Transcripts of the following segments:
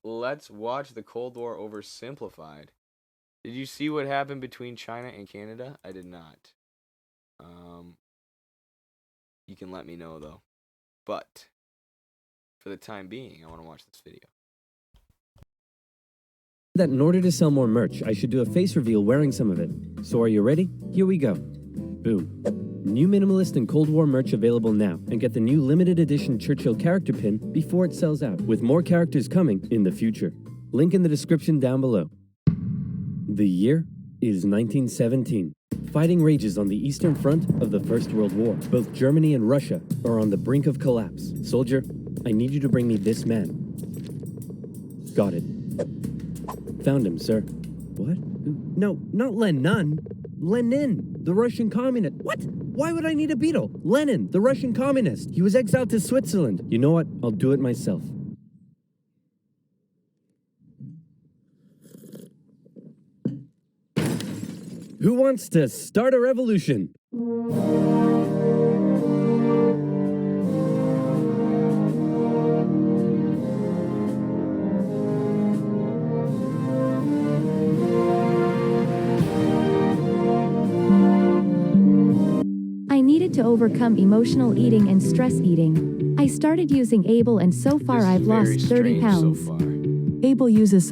let's watch the Cold War Oversimplified. Did you see what happened between China and Canada? I did not. You can let me know though. But for the time being, I want to watch this video. That in order to sell more merch, I should do a face reveal wearing some of it. So are you ready? Here we go. Boom. New minimalist and Cold War merch available now, and get the new limited edition Churchill character pin before it sells out, with more characters coming in the future. Link in the description down below. The year is 1917. Fighting rages on the Eastern Front of the First World War. Both Germany and Russia are on the brink of collapse. Soldier, I need you to bring me this man. Got it. Found him, sir. What? No, not Lenin. Lenin, the Russian communist. What? Why would I need a beetle? Lenin, the Russian communist. He was exiled to Switzerland. You know what? I'll do it myself. Who wants to start a revolution? I needed to overcome emotional eating and stress eating. I started using Able, and so far I've lost 30 pounds. So far. Able uses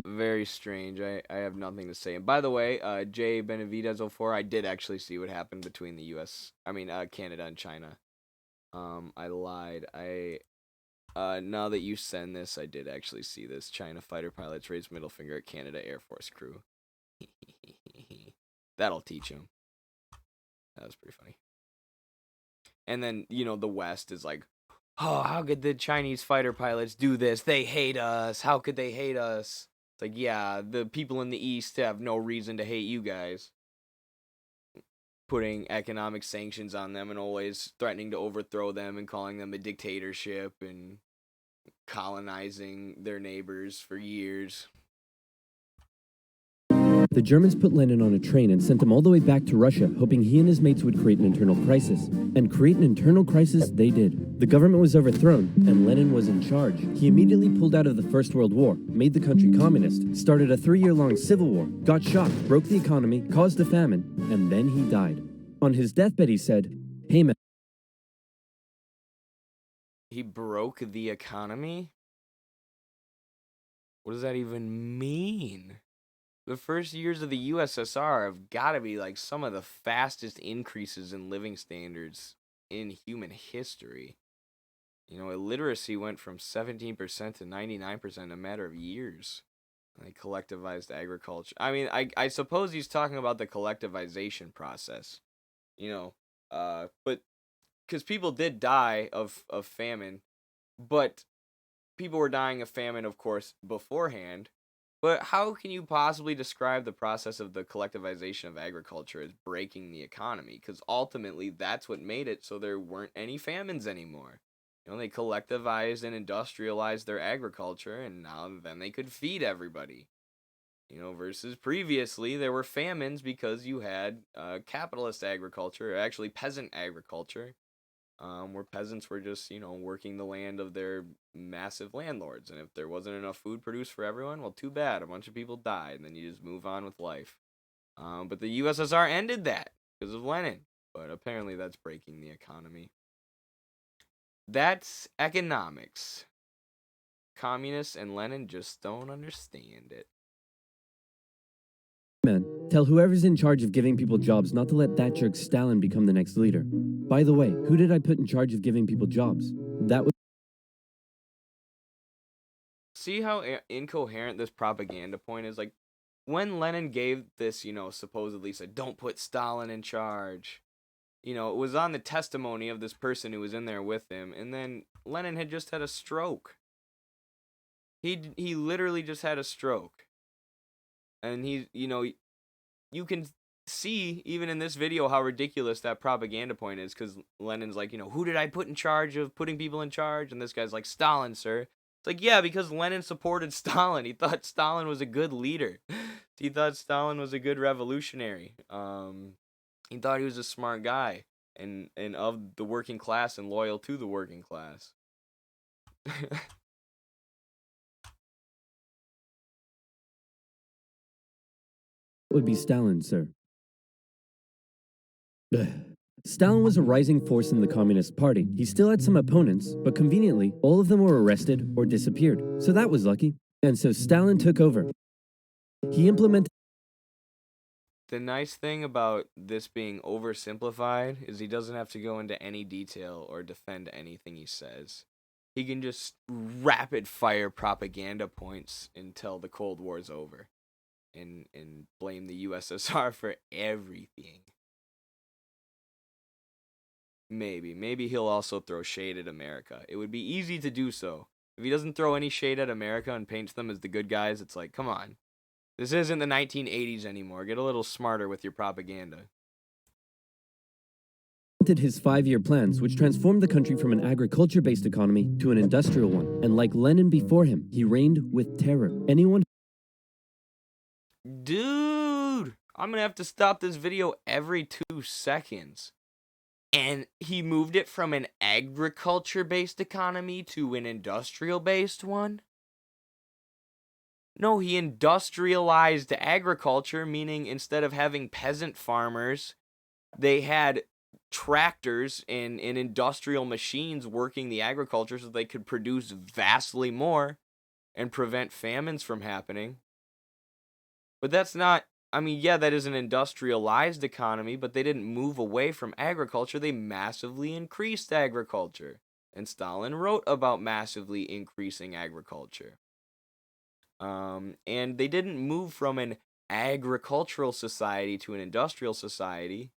Very strange. I have nothing to say. And by the way, J Benavidez 04, I did actually see what happened between the Canada and China. I lied. Now that you send this, I did actually see this. China fighter pilots raise middle finger at Canada Air Force crew. That'll teach him. That was pretty funny. And then, the West is like, oh, how could the Chinese fighter pilots do this? They hate us. How could they hate us? It's like, yeah, the people in the East have no reason to hate you guys. Putting economic sanctions on them and always threatening to overthrow them and calling them a dictatorship and colonizing their neighbors for years. The Germans put Lenin on a train and sent him all the way back to Russia, hoping he and his mates would create an internal crisis. And create an internal crisis they did. The government was overthrown, and Lenin was in charge. He immediately pulled out of the First World War, made the country communist, started a 3-year-long civil war, got shot, broke the economy, caused a famine, and then he died. On his deathbed he said, "Hey man." He broke the economy? What does that even mean? The first years of the USSR have got to be like some of the fastest increases in living standards in human history. Illiteracy went from 17% to 99% in a matter of years. They collectivized agriculture. I mean, I suppose he's talking about the collectivization process. But because people did die of famine, but people were dying of famine, of course, beforehand. But how can you possibly describe the process of the collectivization of agriculture as breaking the economy? Because ultimately, that's what made it so there weren't any famines anymore. They collectivized and industrialized their agriculture, and then they could feed everybody. Versus previously, there were famines because you had capitalist agriculture, or actually peasant agriculture, where peasants were just, working the land of their massive landlords. And if there wasn't enough food produced for everyone, well, too bad. A bunch of people died, and then you just move on with life. But the USSR ended that because of Lenin. But apparently that's breaking the economy. That's economics. Communists and Lenin just don't understand it. Man, tell whoever's in charge of giving people jobs not to let that jerk Stalin become the next leader. By the way, who did I put in charge of giving people jobs? That was... See how incoherent this propaganda point is? Like, when Lenin gave this, supposedly said, don't put Stalin in charge. It was on the testimony of this person who was in there with him. And then Lenin had just had a stroke. He literally just had a stroke. And you can see, even in this video, how ridiculous that propaganda point is, because Lenin's like, who did I put in charge of putting people in charge? And this guy's like, Stalin, sir. It's like, yeah, because Lenin supported Stalin. He thought Stalin was a good leader. He thought Stalin was a good revolutionary. He thought he was a smart guy and of the working class and loyal to the working class. would be Stalin, sir. Ugh. Stalin was a rising force in the Communist Party. He still had some opponents, but conveniently, all of them were arrested or disappeared. So that was lucky. And so Stalin took over. He implemented. The nice thing about this being oversimplified is he doesn't have to go into any detail or defend anything he says. He can just rapid fire propaganda points until the Cold War's over and blame the USSR for everything. Maybe he'll also throw shade at America. It would be easy to do so. If he doesn't throw any shade at America and paints them as the good guys, it's like, come on. This isn't the 1980s anymore. Get a little smarter with your propaganda. His 5-year plans, which transformed the country from an agriculture-based economy to an industrial one. And like Lenin before him, he reigned with terror. Anyone... Dude, I'm gonna have to stop this video every 2 seconds. And he moved it from an agriculture-based economy to an industrial-based one? No, he industrialized agriculture, meaning instead of having peasant farmers, they had tractors and industrial machines working the agriculture so they could produce vastly more and prevent famines from happening. But that's not, I mean, yeah, that is an industrialized economy, but they didn't move away from agriculture. They massively increased agriculture. And Stalin wrote about massively increasing agriculture. And they didn't move from an agricultural society to an industrial society.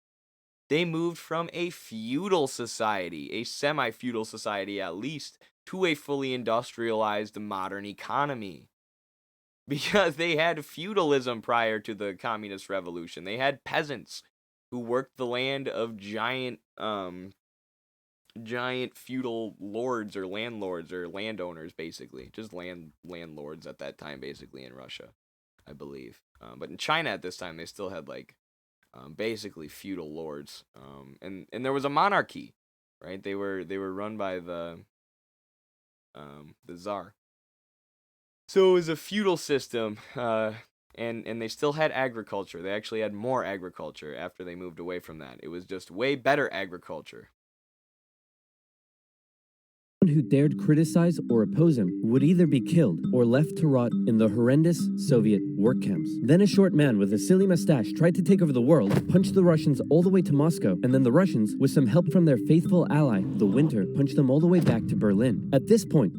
They moved from a feudal society, a semi-feudal society at least, to a fully industrialized modern economy. Because they had feudalism prior to the communist revolution. They had peasants who worked the land of giant feudal lords or landlords or landowners, basically. Just landlords at that time, basically, in Russia, I believe. But in China at this time, they still had, like, basically feudal lords. And there was a monarchy, right? They were run by the Tsar. So it was a feudal system, and they still had agriculture. They actually had more agriculture after they moved away from that. It was just way better agriculture. Who dared criticize or oppose him would either be killed or left to rot in the horrendous Soviet work camps. Then a short man with a silly mustache tried to take over the world, punched the Russians all the way to Moscow, and then the Russians, with some help from their faithful ally, the Winter, punched them all the way back to Berlin. At this point...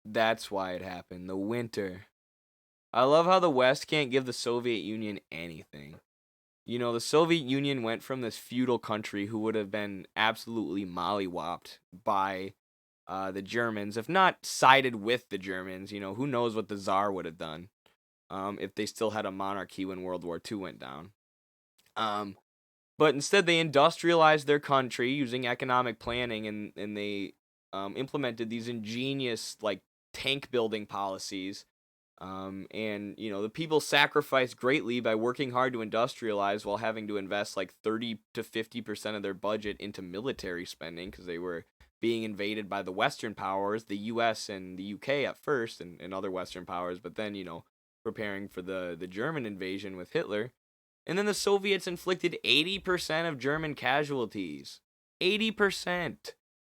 That's why it happened. The Winter. I love how the West can't give the Soviet Union anything. You know, the Soviet Union went from this feudal country who would have been absolutely mollywopped by the Germans, if not sided with the Germans. You know, who knows what the Tsar would have done if they still had a monarchy when World War II went down. But instead, they industrialized their country using economic planning, and they implemented these ingenious, like, tank building policies. And, you know, the people sacrificed greatly by working hard to industrialize while having to invest like 30 to 50% of their budget into military spending because they were being invaded by the Western powers, the US and the UK at first, and other Western powers, but then, you know, preparing for the German invasion with Hitler. And then the Soviets inflicted 80% of German casualties. 80%.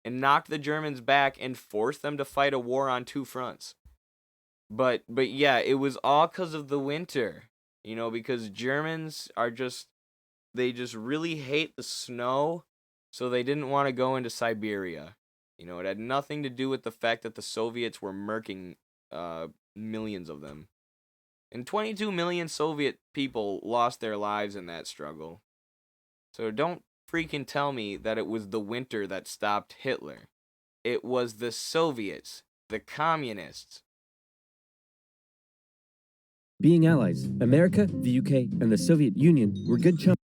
And knocked the Germans back and forced them to fight a war on 2 fronts. But yeah, it was all because of the Winter, you know, because Germans are they just really hate the snow, so they didn't want to go into Siberia. You know, it had nothing to do with the fact that the Soviets were murking millions of them. And 22 million Soviet people lost their lives in that struggle. So don't freaking tell me that it was the Winter that stopped Hitler. It was the Soviets, the communists. Being allies, America, the UK, and the Soviet Union were good chums.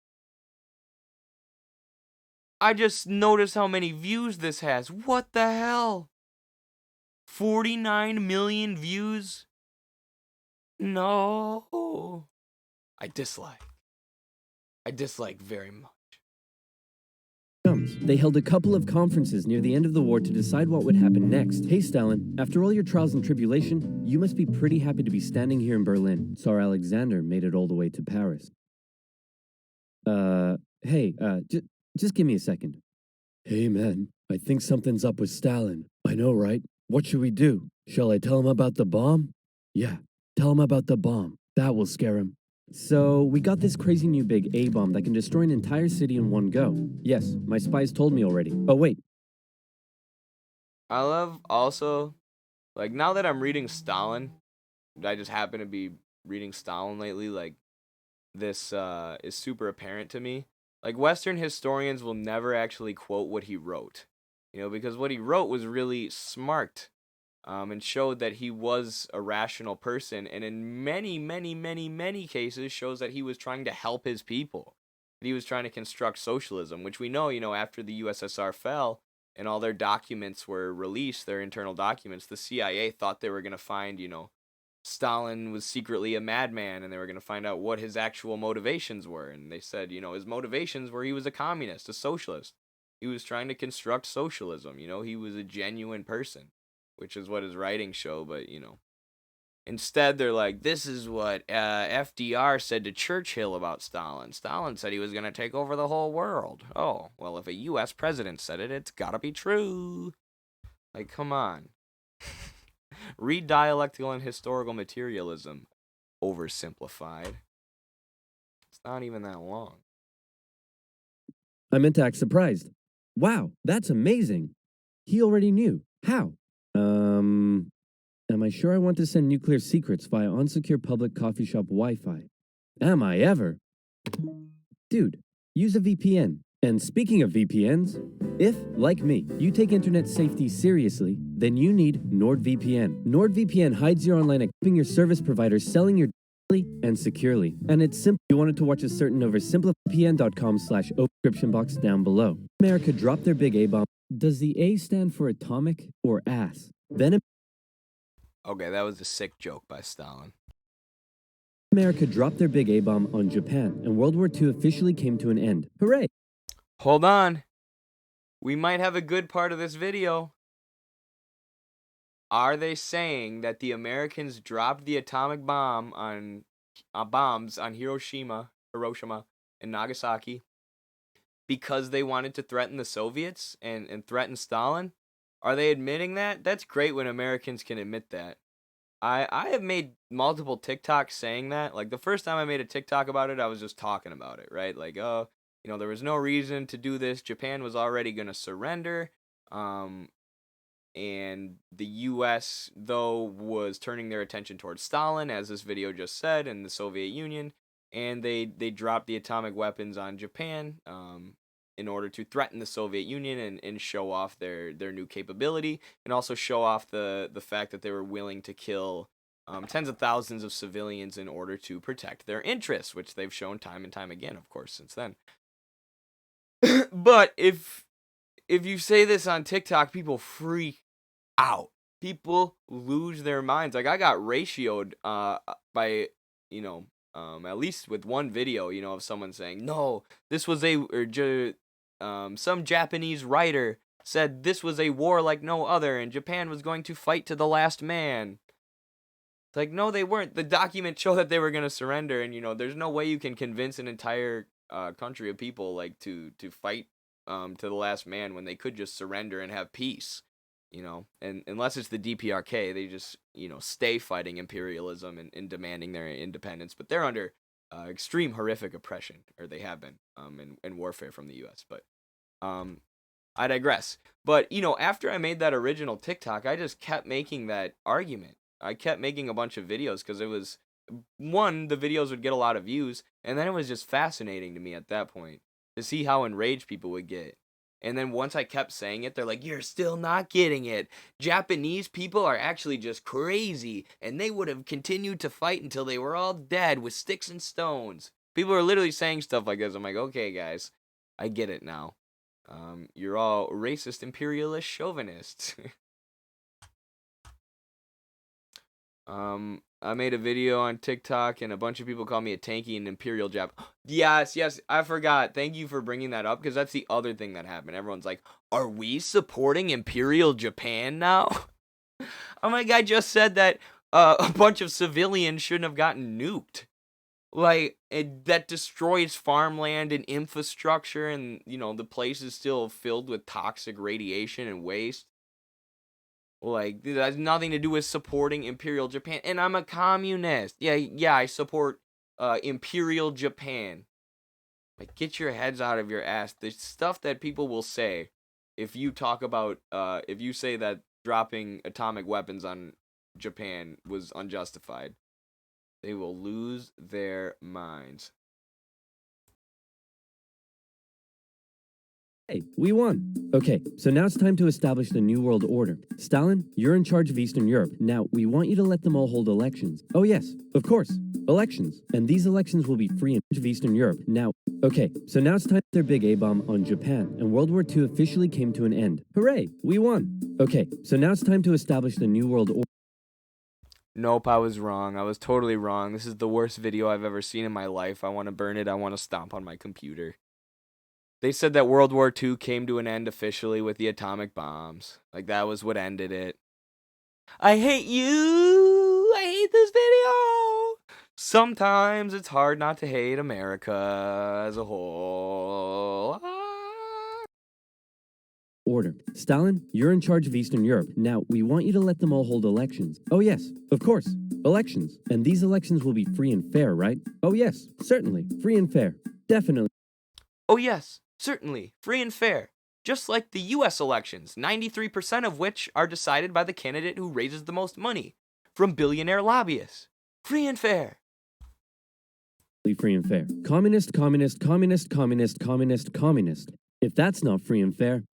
I just noticed how many views this has. What the hell? 49 million views? No. I dislike very much. comes. They held a couple of conferences near the end of the war to decide what would happen next. Hey, Stalin, after all your trials and tribulation, you must be pretty happy to be standing here in Berlin. Tsar Alexander made it all the way to Paris. Hey, just give me a second. Hey, man, I think something's up with Stalin. I know, right? What should we do? Shall I tell him about the bomb? Yeah, tell him about the bomb. That will scare him. So, we got this crazy new big A-bomb that can destroy an entire city in one go. Yes, my spies told me already. Oh, wait. I love also, like, now that I'm reading Stalin, I just happen to be reading Stalin lately, like, this is super apparent to me. Like, Western historians will never actually quote what he wrote, because what he wrote was really smart, and showed that he was a rational person, and in many, many, many, many cases shows that he was trying to help his people. That he was trying to construct socialism, which we know, after the USSR fell and all their documents were released, their internal documents, the CIA thought they were going to find, Stalin was secretly a madman, and they were going to find out what his actual motivations were. And they said, his motivations were he was a communist, a socialist. He was trying to construct socialism. He was a genuine person, which is what his writings show. But, instead they're like, this is what FDR said to Churchill about Stalin. Stalin said he was going to take over the whole world. Oh, well, if a U.S. president said it, it's got to be true. Like, come on. Read Dialectical and Historical Materialism. Oversimplified. It's not even that long. I meant to act surprised. Wow, that's amazing. He already knew. How? Am I sure I want to send nuclear secrets via unsecure public coffee shop Wi-Fi? Am I ever? Dude, use a VPN. And speaking of VPNs, if, like me, you take internet safety seriously, then you need NordVPN. NordVPN hides your online activity, keeping your service provider selling your and securely. And it's simple. You wanted to watch a certain oversimplify.com/description box down below. America dropped their big A-bomb. Does the A stand for atomic or ass? Then Okay, that was a sick joke by Stalin. America dropped their big A-bomb on Japan, and World War II officially came to an end. Hooray! Hold on. We might have a good part of this video. Are they saying that the Americans dropped the atomic bomb on bombs on Hiroshima, and Nagasaki because they wanted to threaten the Soviets and threaten Stalin? Are they admitting that? That's great when Americans can admit that. I have made multiple TikToks saying that. Like, the first time I made a TikTok about it, I was just talking about it, right? Like, oh, there was no reason to do this. Japan was already going to surrender. And the U.S., though, was turning their attention towards Stalin, as this video just said, and the Soviet Union. And they dropped the atomic weapons on Japan in order to threaten the Soviet Union and show off their new capability, and also show off the fact that they were willing to kill tens of thousands of civilians in order to protect their interests, which they've shown time and time again, of course, since then. But if you say this on TikTok, people freak out. People lose their minds. Like, I got ratioed by, at least with one video, of someone saying, no, this was some Japanese writer said this was a war like no other, and Japan was going to fight to the last man. It's like, no, they weren't. The documents show that they were going to surrender, and, there's no way you can convince an entire country of people, like, to fight to the last man when they could just surrender and have peace. And unless it's the DPRK, they just, stay fighting imperialism and demanding their independence. But they're under extreme horrific oppression, or they have been, in warfare from the U.S. But I digress. But, after I made that original TikTok, I just kept making that argument. I kept making a bunch of videos because it was, one, the videos would get a lot of views, and then it was just fascinating to me at that point to see how enraged people would get. And then once I kept saying it, they're like, you're still not getting it. Japanese people are actually just crazy, and they would have continued to fight until they were all dead with sticks and stones. People are literally saying stuff like this. I'm like, okay, guys, I get it now. You're all racist, imperialist, chauvinists. I made a video on TikTok, and a bunch of people call me a tanky and imperial Jap. Yes, I forgot. Thank you for bringing that up, because that's the other thing that happened. Everyone's like, are we supporting Imperial Japan now? I'm like, I just said that a bunch of civilians shouldn't have gotten nuked. Like, that destroys farmland and infrastructure, and, the place is still filled with toxic radiation and waste. Like, it has nothing to do with supporting Imperial Japan. And I'm a communist. Yeah, I support Imperial Japan. Like, get your heads out of your ass. The stuff that people will say if you talk about, if you say that dropping atomic weapons on Japan was unjustified, they will lose their minds. Hey, we won. Okay, so now it's time to establish the New World Order. Stalin, you're in charge of Eastern Europe. Now, we want you to let them all hold elections. Oh yes, of course, elections. And these elections will be free in charge of Eastern Europe. Now, okay, so now it's time for their big A-bomb on Japan, and World War II officially came to an end. Hooray, we won. Okay, so now it's time to establish the New World Order. Nope, I was wrong. I was totally wrong. This is the worst video I've ever seen in my life. I want to burn it. I want to stomp on my computer. They said that World War II came to an end officially with the atomic bombs. Like, that was what ended it. I hate you! I hate this video! Sometimes it's hard not to hate America as a whole. Order. Stalin, you're in charge of Eastern Europe. Now, we want you to let them all hold elections. Oh yes, of course, elections. And these elections will be free and fair, right? Oh yes, certainly, free and fair. Definitely. Oh yes, certainly, free and fair. Just like the US elections, 93% of which are decided by the candidate who raises the most money from billionaire lobbyists. Free and fair. Free and fair. Communist, communist, communist, communist, communist, communist. If that's not free and fair,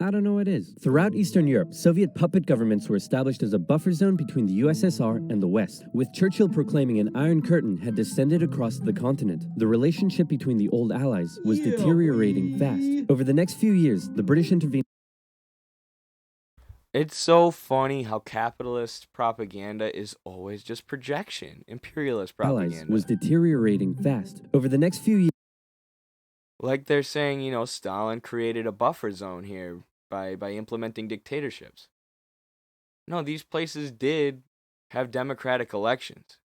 I don't know what is. Throughout Eastern Europe, Soviet puppet governments were established as a buffer zone between the USSR and the West, with Churchill proclaiming an Iron Curtain had descended across the continent. The relationship between the old allies was deteriorating fast. Over the next few years, the British intervened. It's so funny how capitalist propaganda is always just projection. Imperialist propaganda. Allies was deteriorating fast. Over the next few years, like they're saying, Stalin created a buffer zone here by implementing dictatorships. No, these places did have democratic elections.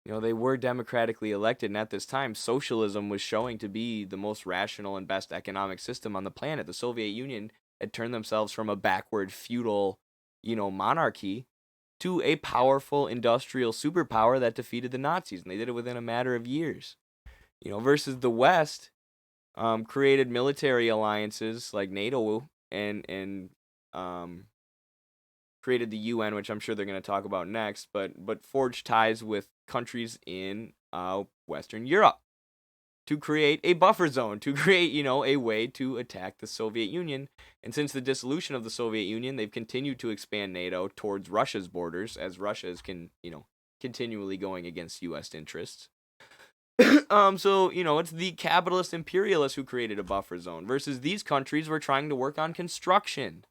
They were democratically elected, and at this time, socialism was showing to be the most rational and best economic system on the planet. The Soviet Union had turned themselves from a backward feudal, monarchy to a powerful industrial superpower that defeated the Nazis, and they did it within a matter of years. Versus the West, created military alliances like NATO and created the UN, which I'm sure they're going to talk about next, but forged ties with countries in Western Europe to create a buffer zone, to create, a way to attack the Soviet Union. And since the dissolution of the Soviet Union, they've continued to expand NATO towards Russia's borders, as Russia is continually going against U.S. interests. So, it's the capitalist imperialists who created a buffer zone versus these countries were trying to work on construction.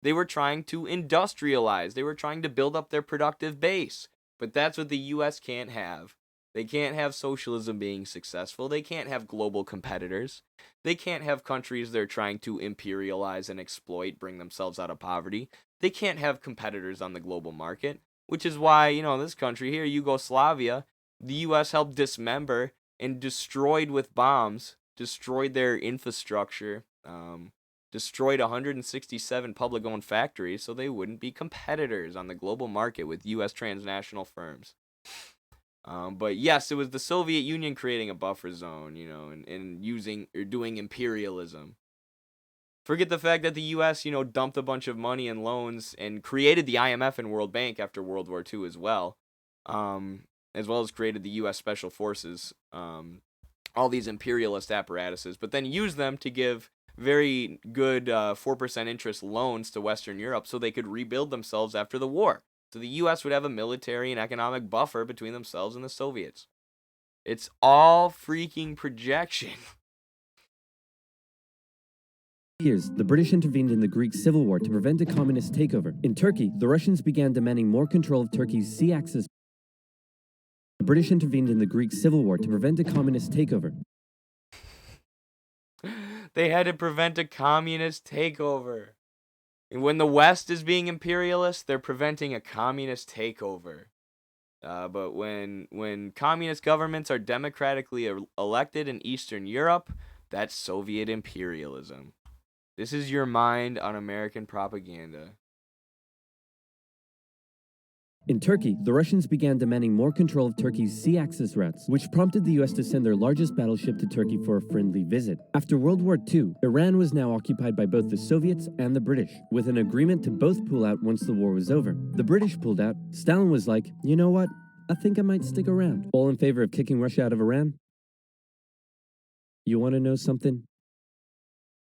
They were trying to industrialize. They were trying to build up their productive base. But that's what the U.S. can't have. They can't have socialism being successful. They can't have global competitors. They can't have countries they're trying to imperialize and exploit, bring themselves out of poverty. They can't have competitors on the global market, which is why, this country here, Yugoslavia, the U.S. helped dismember and destroyed with bombs, destroyed their infrastructure, destroyed 167 public-owned factories so they wouldn't be competitors on the global market with U.S. transnational firms. But yes, it was the Soviet Union creating a buffer zone, and using or doing imperialism. Forget the fact that the U.S., dumped a bunch of money and loans and created the IMF and World Bank after World War II as well as created the U.S. Special Forces, all these imperialist apparatuses, but then used them to give very good 4% interest loans to Western Europe so they could rebuild themselves after the war. So the U.S. would have a military and economic buffer between themselves and the Soviets. It's all freaking projection. years, the British intervened in the Greek Civil War to prevent a communist takeover. In Turkey, the Russians began demanding more control of Turkey's sea axis. The British intervened in the Greek Civil War to prevent a communist takeover. They had to prevent a communist takeover. And when the West is being imperialist, they're preventing a communist takeover. But when communist governments are democratically elected in Eastern Europe, that's Soviet imperialism. This is your mind on American propaganda. In Turkey, the Russians began demanding more control of Turkey's sea access routes, which prompted the US to send their largest battleship to Turkey for a friendly visit. After World War II, Iran was now occupied by both the Soviets and the British, with an agreement to both pull out once the war was over. The British pulled out. Stalin was like, you know what? I think I might stick around. All in favor of kicking Russia out of Iran? You want to know something?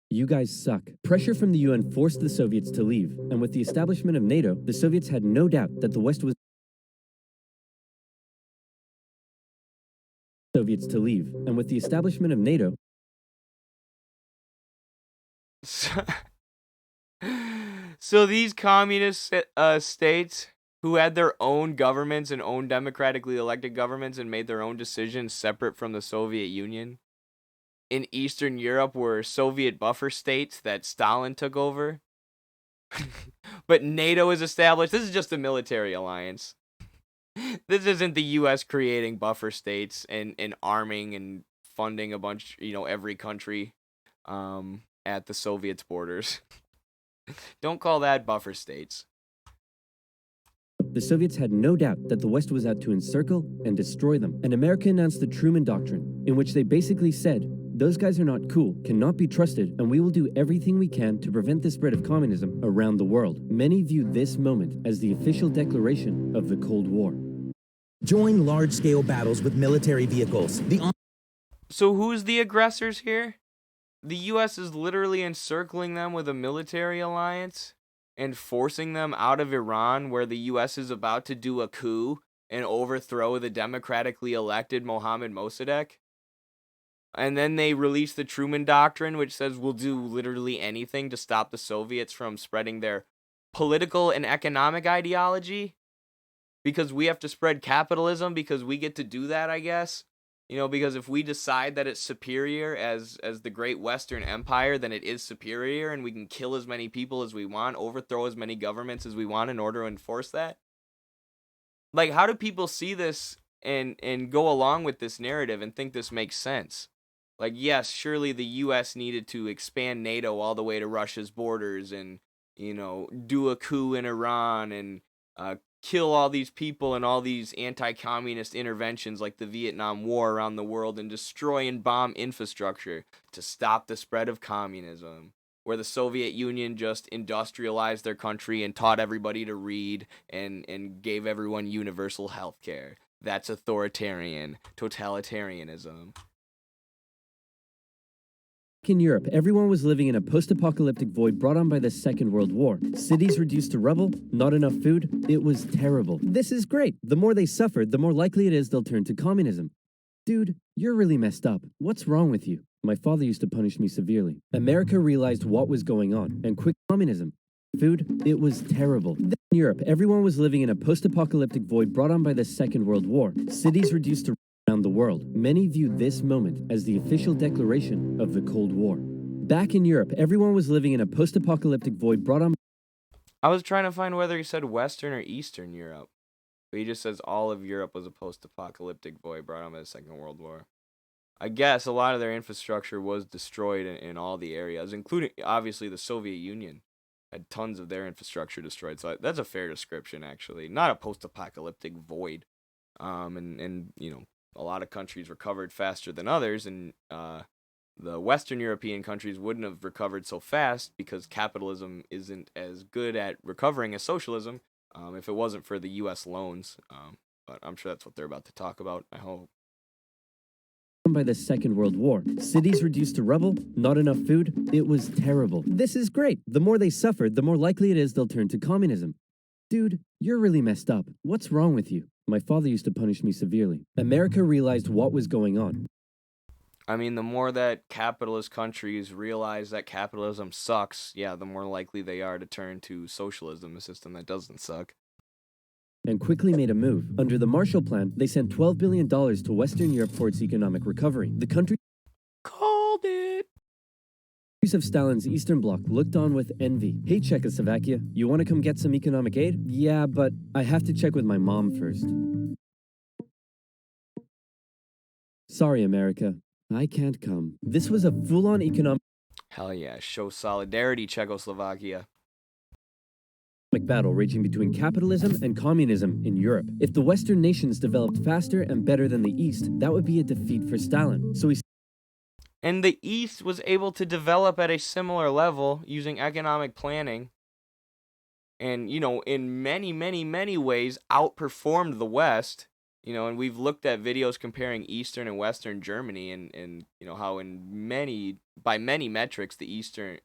You guys suck. Pressure from the UN forced the Soviets to leave, and with the establishment of NATO, the Soviets had no doubt that the West was Soviets to leave, and with the establishment of NATO, so these communist states who had their own governments and own democratically elected governments and made their own decisions separate from the Soviet Union in Eastern Europe were Soviet buffer states that Stalin took over. But NATO is established. This is just a military alliance. This isn't the US creating buffer states and arming and funding a bunch, every country at the Soviets' borders. Don't call that buffer states. the Soviets had no doubt that the West was out to encircle and destroy them. And America announced the Truman Doctrine, in which they basically said, those guys are not cool, cannot be trusted, and we will do everything we can to prevent the spread of communism around the world. Many view this moment as the official declaration of the Cold War. Join large-scale battles with military vehicles. So who's the aggressors here? The U.S. is literally encircling them with a military alliance and forcing them out of Iran, where the U.S. is about to do a coup and overthrow the democratically elected Mohammad Mossadegh. And then they release the Truman Doctrine, which says we'll do literally anything to stop the Soviets from spreading their political and economic ideology. Because we have to spread capitalism, because we get to do that, I guess. Because if we decide that it's superior as the great Western Empire, then it is superior, and we can kill as many people as we want, overthrow as many governments as we want in order to enforce that. Like, how do people see this and go along with this narrative and think this makes sense? Like, yes, surely the U.S. needed to expand NATO all the way to Russia's borders and, do a coup in Iran and kill all these people and all these anti-communist interventions like the Vietnam War around the world and destroy and bomb infrastructure to stop the spread of communism, where the Soviet Union just industrialized their country and taught everybody to read and gave everyone universal health care. That's authoritarian, totalitarianism. In Europe, everyone was living in a post-apocalyptic void brought on by the Second World War. Cities reduced to rubble, not enough food. It was terrible. This is great. The more they suffered, the more likely it is they'll turn to communism. Dude, you're really messed up. What's wrong with you? My father used to punish me severely. America realized what was going on and quit communism. Food, it was terrible. In Europe, everyone was living in a post-apocalyptic void brought on by the Second World War. Cities reduced to around the world. Many view this moment as the official declaration of the Cold War. Back in Europe, everyone was living in a post-apocalyptic void brought on. I was trying to find whether he said Western or Eastern Europe, but he just says all of Europe was a post-apocalyptic void brought on by the Second World War. I guess a lot of their infrastructure was destroyed in all the areas, including, obviously, the Soviet Union had tons of their infrastructure destroyed, so that's a fair description, actually. Not a post-apocalyptic void. A lot of countries recovered faster than others, and the Western European countries wouldn't have recovered so fast because capitalism isn't as good at recovering as socialism if it wasn't for the U.S. loans. But I'm sure that's what they're about to talk about, I hope. By the Second World War. Cities reduced to rubble, not enough food. It was terrible. This is great. The more they suffered, the more likely it is they'll turn to communism. Dude, you're really messed up. What's wrong with you? My father used to punish me severely. America realized what was going on. I mean, the more that capitalist countries realize that capitalism sucks, the more likely they are to turn to socialism, a system that doesn't suck. and quickly made a move. Under the Marshall Plan, they sent $12 billion to Western Europe for its economic recovery. The countries Called it. of Stalin's Eastern Bloc looked on with envy. Hey, Czechoslovakia, you want to come get some economic aid? Yeah, but I have to check with my mom first. Sorry, America. I can't come. This was a full-on economic Hell yeah, show solidarity, Czechoslovakia. battle raging between capitalism and communism in Europe. If the Western nations developed faster and better than the East, that would be a defeat for Stalin. So he And the East was able to develop at a similar level using economic planning and, in many, many, many ways outperformed the West. And we've looked at videos comparing Eastern and Western Germany and how by many metrics, the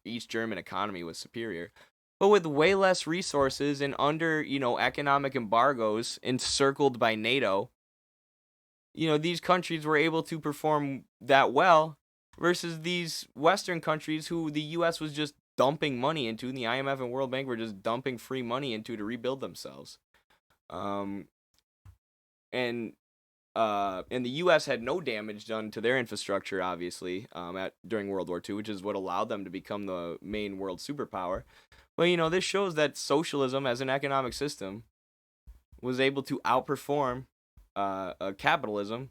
East German economy was superior. But with way less resources and under, economic embargoes encircled by NATO, these countries were able to perform that well versus these Western countries who the U.S. was just dumping money into, and the IMF and World Bank were just dumping free money into to rebuild themselves. And the U.S. had no damage done to their infrastructure, obviously, during World War II, which is what allowed them to become the main world superpower. But, this shows that socialism as an economic system was able to outperform capitalism,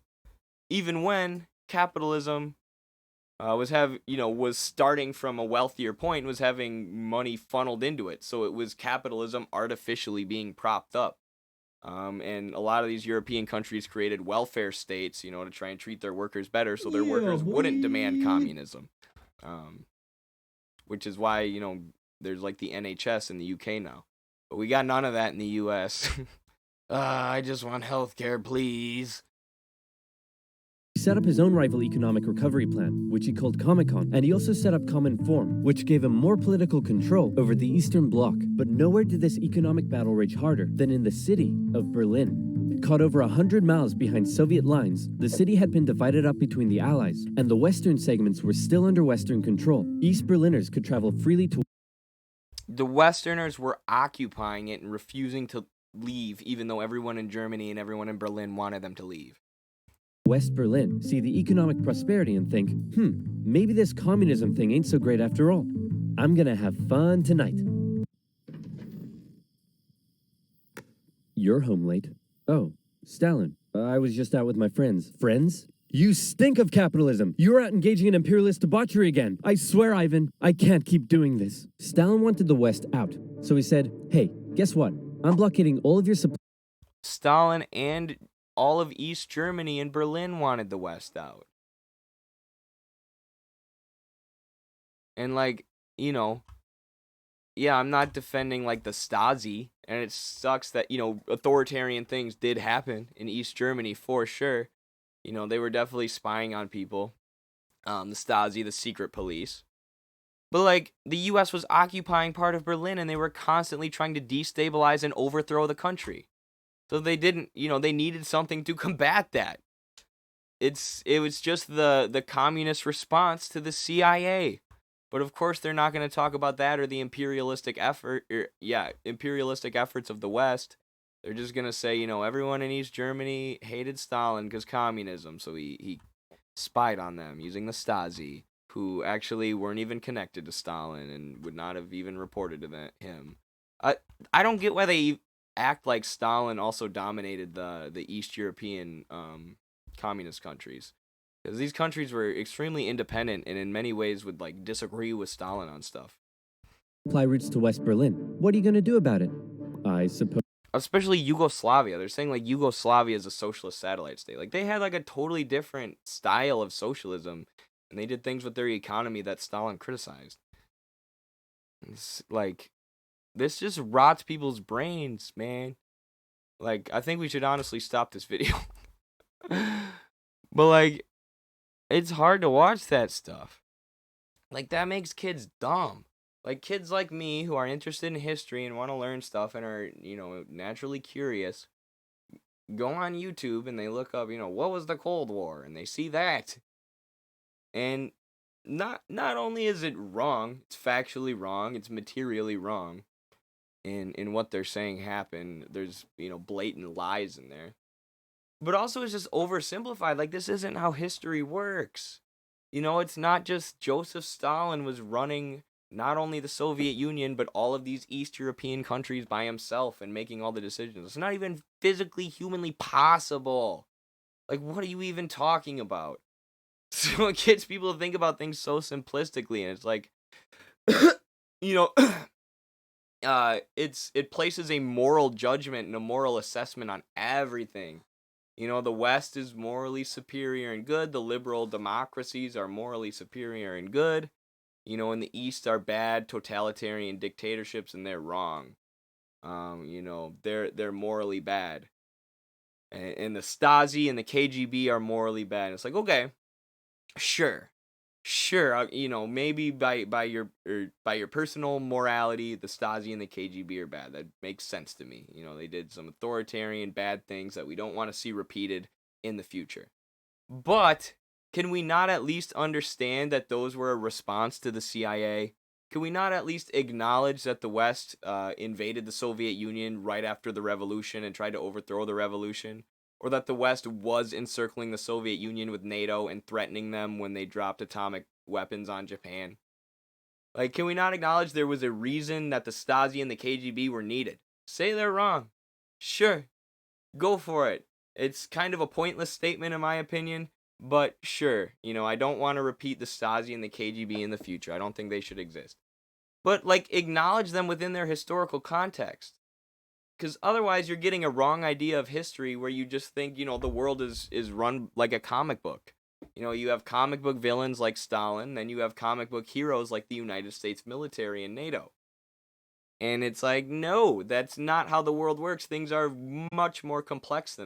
even when capitalism was starting from a wealthier point, was having money funneled into it. So it was capitalism artificially being propped up. And a lot of these European countries created welfare states, to try and treat their workers better so their workers wouldn't demand communism. Which is why, there's like the NHS in the UK now. But we got none of that in the US. I just want healthcare, please. set up his own rival economic recovery plan, which he called Comecon, and he also set up Common Form, which gave him more political control over the Eastern Bloc. But nowhere did this economic battle rage harder than in the city of Berlin. Caught over 100 miles behind Soviet lines, the city had been divided up between the Allies, and the western segments were still under Western control. East Berliners could travel freely to The Westerners were occupying it and refusing to leave, even though everyone in Germany and everyone in Berlin wanted them to leave. West Berlin, see the economic prosperity and think, maybe this communism thing ain't so great after all. I'm gonna have fun tonight. You're home late. Oh, Stalin, I was just out with my friends. Friends? You stink of capitalism! You're out engaging in imperialist debauchery again! I swear, Ivan, I can't keep doing this. Stalin wanted the West out, so he said, hey, guess what? I'm blockading all of your supplies. Stalin and all of East Germany and Berlin wanted the West out. And I'm not defending the Stasi, and it sucks that, authoritarian things did happen in East Germany for sure. They were definitely spying on people. The Stasi, the secret police. But, the U.S. was occupying part of Berlin, and they were constantly trying to destabilize and overthrow the country. So they didn't, they needed something to combat that. It was just the communist response to the CIA. But, of course, they're not going to talk about that or the imperialistic efforts of the West. They're just going to say, everyone in East Germany hated Stalin because communism. So he spied on them using the Stasi, who actually weren't even connected to Stalin and would not have even reported to him. I don't get why they act like Stalin also dominated the East European communist countries. Because these countries were extremely independent and in many ways would disagree with Stalin on stuff. Supply routes to West Berlin. What are you going to do about it? I suppose. Especially Yugoslavia. They're saying Yugoslavia is a socialist satellite state. They had a totally different style of socialism, and they did things with their economy that Stalin criticized. It's this just rots people's brains, man. I think we should honestly stop this video. But it's hard to watch that stuff. That makes kids dumb. Kids like me who are interested in history and want to learn stuff and are, naturally curious, go on YouTube and they look up, what was the Cold War? And they see that. And not only is it wrong, it's factually wrong, it's materially wrong. in what they're saying happened. There's, blatant lies in there. But also it's just oversimplified. Like, this isn't how history works. It's not just Joseph Stalin was running not only the Soviet Union, but all of these East European countries by himself and making all the decisions. It's not even physically, humanly possible. Like, what are you even talking about? So it gets people to think about things so simplistically, and it's like, you know, it places a moral judgment and a moral assessment on everything. The West is morally superior and good. The liberal democracies are morally superior and good. And the East are bad totalitarian dictatorships, and they're wrong. They're morally bad. And the Stasi and the KGB are morally bad. It's like, okay, sure, maybe by your personal morality, the Stasi and the KGB are bad. That makes sense to me. They did some authoritarian bad things that we don't want to see repeated in the future. But can we not at least understand that those were a response to the CIA? Can we not at least acknowledge that the West invaded the Soviet Union right after the revolution and tried to overthrow the revolution? Or that the West was encircling the Soviet Union with NATO and threatening them when they dropped atomic weapons on Japan? Like, can we not acknowledge there was a reason that the Stasi and the KGB were needed? Say they're wrong. Sure. Go for it. It's kind of a pointless statement in my opinion, but sure. I don't want to repeat the Stasi and the KGB in the future. I don't think they should exist. But, acknowledge them within their historical context. Because otherwise you're getting a wrong idea of history where you just think, the world is run like a comic book. You have comic book villains like Stalin, then you have comic book heroes like the United States military and NATO. And it's like, no, that's not how the world works. Things are much more complex than that.